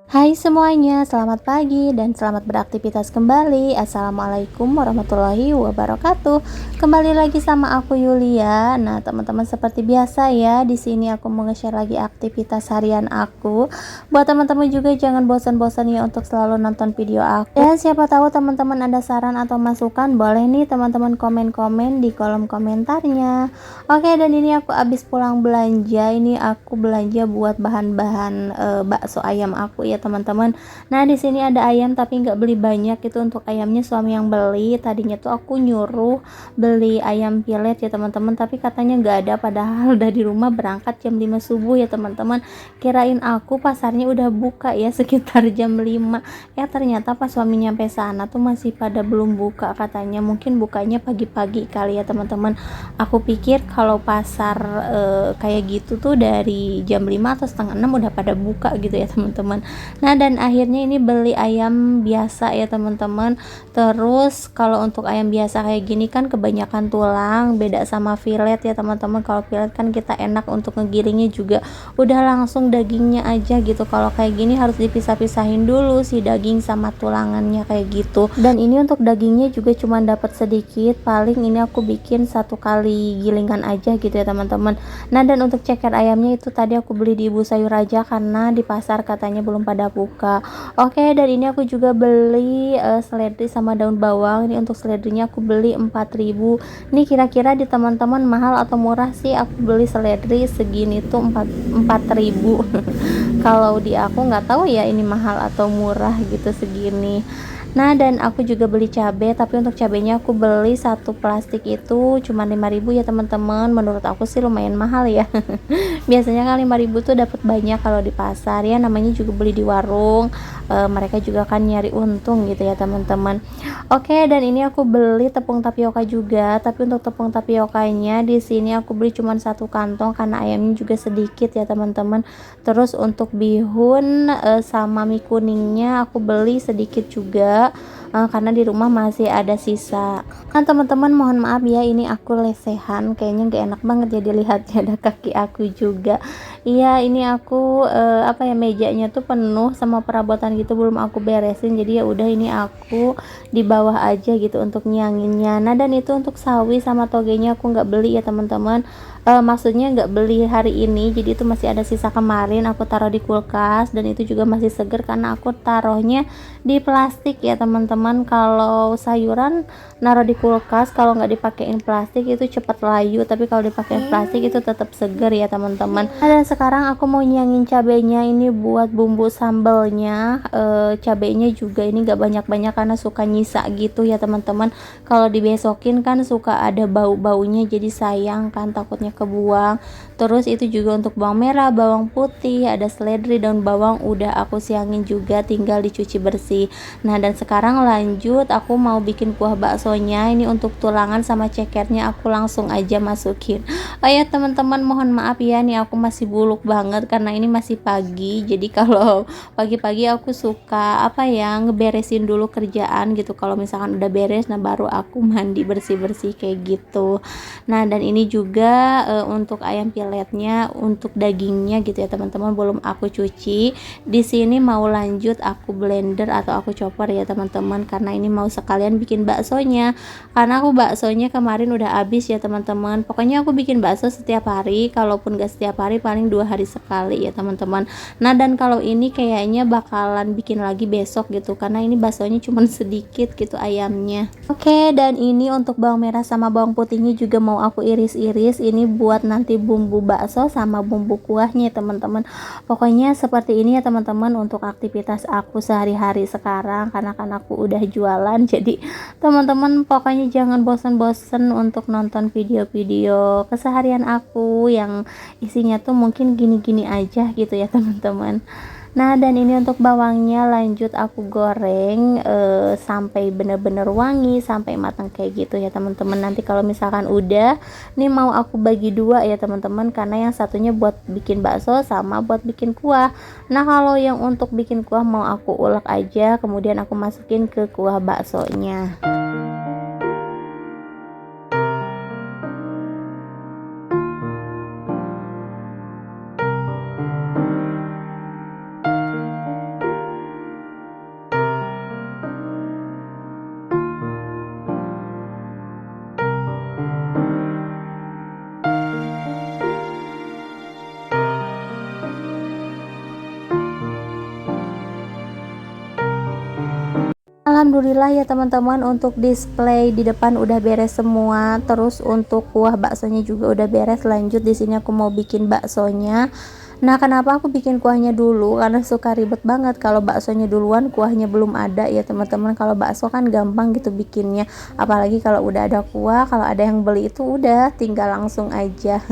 Hai semuanya, selamat pagi dan selamat beraktivitas kembali. Assalamualaikum warahmatullahi wabarakatuh. Kembali lagi sama aku Yulia. Nah, teman-teman seperti biasa ya, di sini aku mau nge-share lagi aktivitas harian aku. Buat teman-teman juga jangan bosan-bosan ya untuk selalu nonton video aku. Dan siapa tahu teman-teman ada saran atau masukan, boleh nih teman-teman komen-komen di kolom komentarnya. Oke, dan ini aku habis pulang belanja. Ini aku belanja buat bahan-bahan bakso ayam aku ya teman-teman. Nah di sini ada ayam tapi nggak beli banyak, itu untuk ayamnya suami yang beli. Tadinya tuh aku nyuruh beli ayam pilet ya teman-teman, tapi katanya nggak ada, padahal udah di rumah berangkat jam 5 subuh ya teman-teman. Kirain aku pasarnya udah buka ya sekitar jam 5. Ternyata pas suami nyampe sana tuh masih pada belum buka, katanya mungkin bukanya pagi-pagi kali ya teman-teman. Aku pikir kalau pasar kayak gitu tuh dari jam 5 atau setengah 6 udah pada buka gitu ya teman-teman. Nah dan akhirnya ini beli ayam biasa ya teman-teman. Terus kalau untuk ayam biasa kayak gini kan kebanyakan tulang, beda sama fillet ya teman-teman. Kalau fillet kan kita enak untuk ngegiringnya juga udah langsung dagingnya aja gitu. Kalau kayak gini harus dipisah-pisahin dulu si daging sama tulangannya kayak gitu. Dan ini untuk dagingnya juga cuma dapat sedikit, paling ini aku bikin satu kali gilingan aja gitu ya teman-teman. Nah dan untuk ceker ayamnya itu tadi aku beli di Ibu Sayur aja karena di pasar katanya belum pada buka. Oke, dan ini aku juga beli seledri sama daun bawang. Ini untuk seledrinya aku beli 4.000. Ini kira-kira di teman-teman mahal atau murah sih? Aku beli seledri segini tuh 4.000. Kalau di aku nggak tahu ya ini mahal atau murah gitu segini. Nah dan aku juga beli cabai, tapi untuk cabainya aku beli satu plastik itu cuma 5.000 ya teman-teman. Menurut aku sih lumayan mahal ya. Biasanya kan 5.000 tuh dapat banyak kalau di pasar ya, namanya juga beli di warung. Mereka juga kan nyari untung gitu ya teman-teman. Oke, dan ini aku beli tepung tapioka juga, tapi untuk tepung tapiokanya di sini aku beli cuma satu kantong karena ayamnya juga sedikit ya teman-teman. Terus untuk bihun sama mie kuningnya aku beli sedikit juga, karena di rumah masih ada sisa. Kan teman-teman mohon maaf ya, ini aku lesehan, kayaknya gak enak banget ya dilihatnya, ada kaki aku juga. Iya, ini aku apa ya, mejanya tuh penuh sama perabotan gitu belum aku beresin, jadi ya udah ini aku di bawah aja gitu untuk nyianginnya. Nah dan itu untuk sawi sama togenya aku nggak beli ya teman-teman. Maksudnya nggak beli hari ini, jadi itu masih ada sisa kemarin aku taruh di kulkas, dan itu juga masih seger karena aku taruhnya di plastik ya teman-teman. Kalau sayuran naruh di kulkas, kalau nggak dipakein plastik itu cepat layu, tapi kalau dipakein plastik itu tetap seger ya teman-teman. Dan sekarang aku mau nyangin cabenya ini buat bumbu sambalnya. Cabenya juga ini nggak banyak-banyak karena suka nyisa gitu ya teman-teman. Kalau dibesokin kan suka ada bau-baunya, jadi sayang kan takutnya kebuang. Terus itu juga untuk bawang merah, bawang putih, ada seledri, daun bawang udah aku siangin juga, tinggal dicuci bersih. Nah dan sekarang lanjut aku mau bikin kuah baksonya. Ini untuk tulangan sama cekernya aku langsung aja masukin. Oh ya teman-teman, mohon maaf ya, nih aku masih buluk banget karena ini masih pagi. Jadi kalau pagi-pagi aku suka apa ya, ngeberesin dulu kerjaan gitu. Kalau misalkan udah beres, nah baru aku mandi bersih-bersih kayak gitu. Nah dan ini juga untuk ayam piletnya, untuk dagingnya gitu ya teman-teman, belum aku cuci. Di sini mau lanjut aku blender atau aku chopper ya teman-teman, karena ini mau sekalian bikin baksonya. Karena aku baksonya kemarin udah habis ya teman-teman. Pokoknya aku bikin bakso setiap hari, kalaupun gak setiap hari paling 2 hari sekali ya teman-teman. Nah dan kalau ini kayaknya bakalan bikin lagi besok gitu, karena ini baksonya cuma sedikit gitu ayamnya. Oke, dan ini untuk bawang merah sama bawang putihnya juga mau aku iris-iris. Ini buat nanti bumbu bakso sama bumbu kuahnya teman-teman. Pokoknya seperti ini ya teman-teman untuk aktivitas aku sehari-hari sekarang, karena kan aku udah jualan. Jadi teman-teman pokoknya jangan bosan-bosan untuk nonton video-video keseharian aku yang isinya tuh mungkin gini-gini aja gitu ya teman-teman. Nah dan ini untuk bawangnya lanjut aku goreng sampai bener-bener wangi, sampai matang kayak gitu ya teman-teman. Nanti kalau misalkan udah, ini mau aku bagi dua ya teman-teman, karena yang satunya buat bikin bakso sama buat bikin kuah. Nah kalau yang untuk bikin kuah mau aku ulek aja, kemudian aku masukin ke kuah baksonya. Alhamdulillah ya teman-teman, untuk display di depan udah beres semua, terus untuk kuah baksonya juga udah beres. Lanjut di sini aku mau bikin baksonya. Nah, kenapa aku bikin kuahnya dulu? Karena suka ribet banget kalau baksonya duluan, kuahnya belum ada ya teman-teman. Kalau bakso kan gampang gitu bikinnya, apalagi kalau udah ada kuah, kalau ada yang beli itu udah tinggal langsung aja.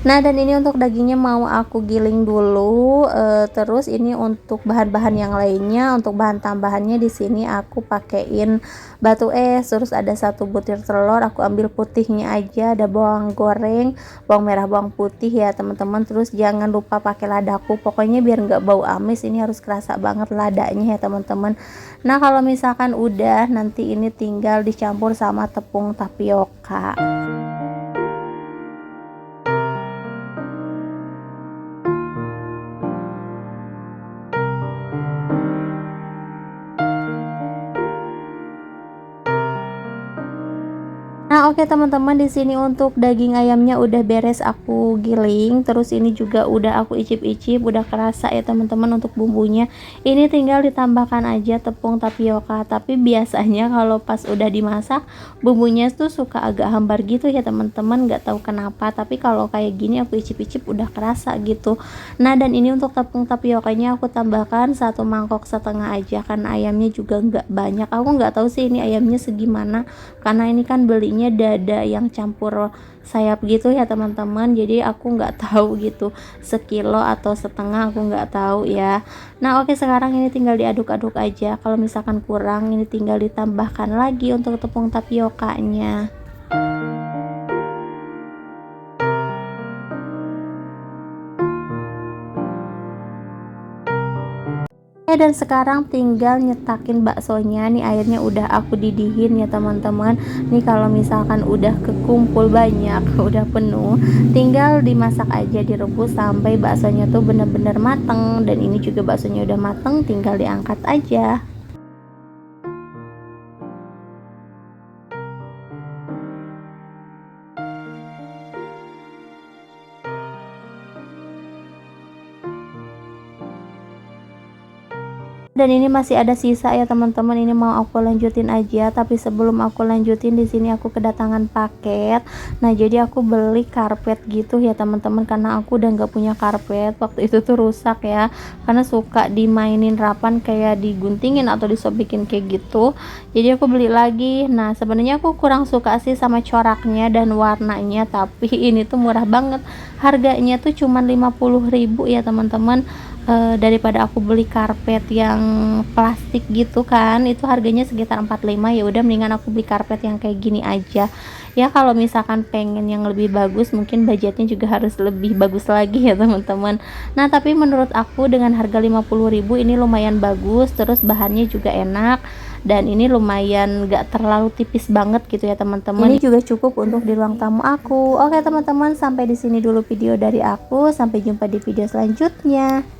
Nah, dan ini untuk dagingnya mau aku giling dulu. Terus ini untuk bahan-bahan yang lainnya, untuk bahan tambahannya di sini aku pakein batu es, terus ada 1 butir telur, aku ambil putihnya aja, ada bawang goreng, bawang merah, bawang putih ya teman-teman. Terus jangan lupa pakai ladaku, pokoknya biar nggak bau amis ini harus kerasa banget ladanya ya teman-teman. Nah, kalau misalkan udah, nanti ini tinggal dicampur sama tepung tapioka. Nah, oke teman-teman, di sini untuk daging ayamnya udah beres aku giling, terus ini juga udah aku icip-icip, udah kerasa ya teman-teman untuk bumbunya. Ini tinggal ditambahkan aja tepung tapioka, tapi biasanya kalau pas udah dimasak bumbunya tuh suka agak hambar gitu ya teman-teman, nggak tahu kenapa, tapi kalau kayak gini aku icip-icip udah kerasa gitu. Nah, dan ini untuk tepung tapiokanya aku tambahkan 1,5 mangkok aja, karena ayamnya juga nggak banyak. Aku nggak tahu sih ini ayamnya segimana, karena ini kan belinya dada yang campur sayap gitu ya teman-teman, jadi aku nggak tahu gitu sekilo atau setengah, aku nggak tahu ya. Nah, oke, sekarang ini tinggal diaduk-aduk aja, kalau misalkan kurang ini tinggal ditambahkan lagi untuk tepung tapiokanya. Dan sekarang tinggal nyetakin baksonya. Nih airnya udah aku didihin ya teman-teman. Nih kalau misalkan udah kekumpul banyak, udah penuh, tinggal dimasak aja, direbus sampai baksonya tuh bener-bener mateng. Dan ini juga baksonya udah mateng, tinggal diangkat aja. Dan ini masih ada sisa ya teman-teman, ini mau aku lanjutin aja, tapi sebelum aku lanjutin di sini aku kedatangan paket. Nah, jadi aku beli karpet gitu ya teman-teman, karena aku udah nggak punya karpet, waktu itu tuh rusak ya, karena suka dimainin rapan kayak diguntingin atau disobekin kayak gitu, jadi aku beli lagi. Nah, sebenarnya aku kurang suka sih sama coraknya dan warnanya, tapi ini tuh murah banget, harganya tuh cuman 50.000 ya teman-teman. Daripada aku beli karpet yang plastik gitu kan, itu harganya sekitar 45, ya udah mendingan aku beli karpet yang kayak gini aja. Ya kalau misalkan pengen yang lebih bagus, mungkin budgetnya juga harus lebih bagus lagi ya teman-teman. Nah, tapi menurut aku dengan harga 50.000 ini lumayan bagus, terus bahannya juga enak, dan ini lumayan gak terlalu tipis banget gitu ya teman-teman. Ini juga cukup untuk di ruang tamu aku. Oke teman-teman, sampai di sini dulu video dari aku, sampai jumpa di video selanjutnya.